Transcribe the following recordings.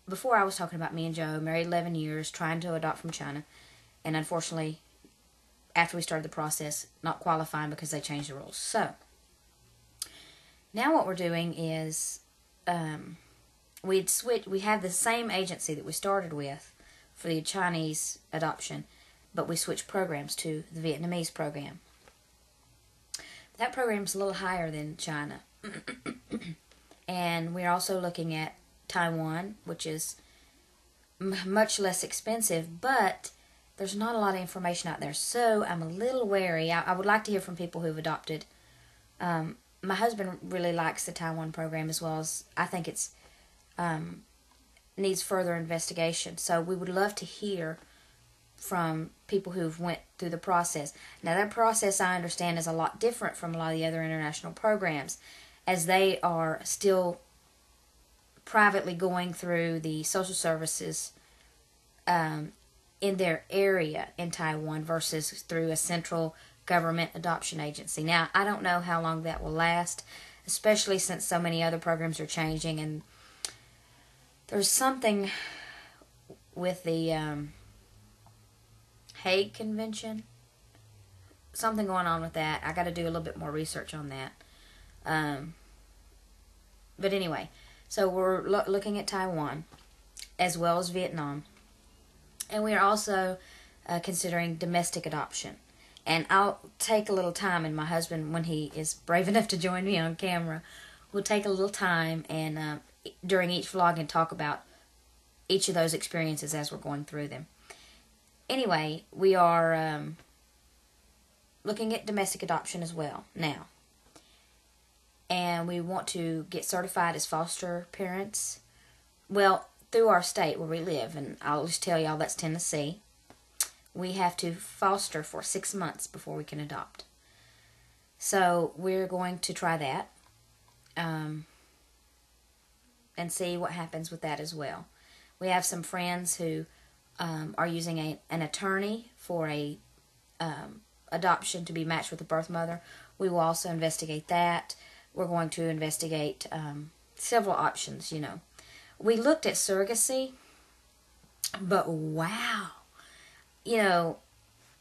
before I was talking about me and Joe, married 11 years, trying to adopt from China. And unfortunately, after we started the process, not qualifying because they changed the rules. So, now what we're doing is, we have the same agency that we started with for the Chinese adoption, but we switched programs to the Vietnamese program. That program's a little higher than China. And we're also looking at Taiwan, which is much less expensive, but there's not a lot of information out there. So I'm a little wary. I would like to hear from people who've adopted. My husband really likes the Taiwan program as well as I think it's needs further investigation. So we would love to hear from people who've went through the process. Now that process, I understand, is a lot different from a lot of the other international programs, as they are still privately going through the social services in their area in Taiwan versus through a central government adoption agency. Now, I don't know how long that will last, especially since so many other programs are changing, and there's something with the Hague Convention, something going on with that. I got to do a little bit more research on that. But anyway, so we're looking at Taiwan as well as Vietnam. And we are also considering domestic adoption. And I'll take a little time, and my husband, when he is brave enough to join me on camera, will take a little time and during each vlog and talk about each of those experiences as we're going through them. Anyway, we are looking at domestic adoption as well now. And we want to get certified as foster parents. Well, through our state where we live, and I'll just tell y'all that's Tennessee. We have to foster for 6 months before we can adopt. So we're going to try that and see what happens with that as well. We have some friends who are using an attorney for a adoption to be matched with a birth mother. We will also investigate that. We're going to investigate several options, you know. We looked at surrogacy, but wow. You know,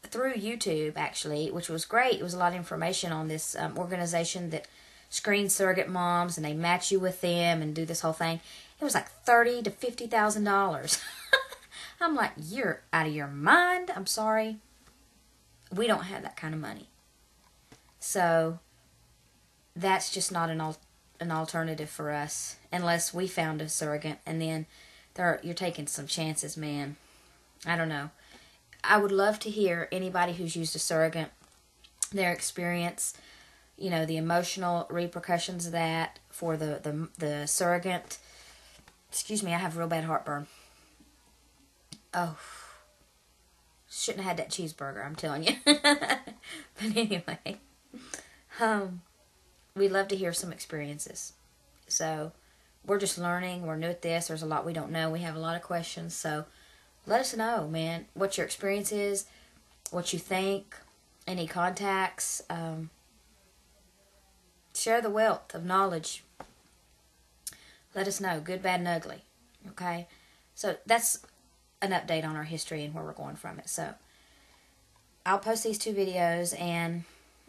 through YouTube, actually, which was great. It was a lot of information on this organization that screens surrogate moms, and they match you with them and do this whole thing. It was like $30,000 to $50,000. I'm like, you're out of your mind. I'm sorry. We don't have that kind of money. So that's just not an alternative for us unless we found a surrogate, and then you're taking some chances, man. I don't know. I would love to hear anybody who's used a surrogate, their experience, you know, the emotional repercussions of that for the surrogate. Excuse me, I have real bad heartburn. Oh, shouldn't have had that cheeseburger, I'm telling you. But anyway, we'd love to hear some experiences. So we're just learning. We're new at this. There's a lot we don't know. We have a lot of questions. So let us know, man, what your experience is, what you think, any contacts. Share the wealth of knowledge. Let us know, good, bad, and ugly. Okay? So that's an update on our history and where we're going from it. So I'll post these 2 videos, and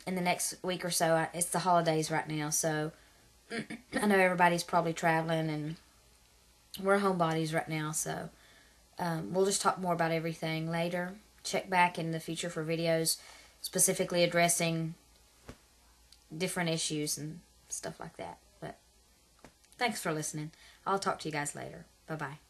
in the next week or so, it's the holidays right now, so I know everybody's probably traveling, and we're homebodies right now, so we'll just talk more about everything later. Check back in the future for videos specifically addressing different issues and stuff like that. But thanks for listening. I'll talk to you guys later. Bye-bye.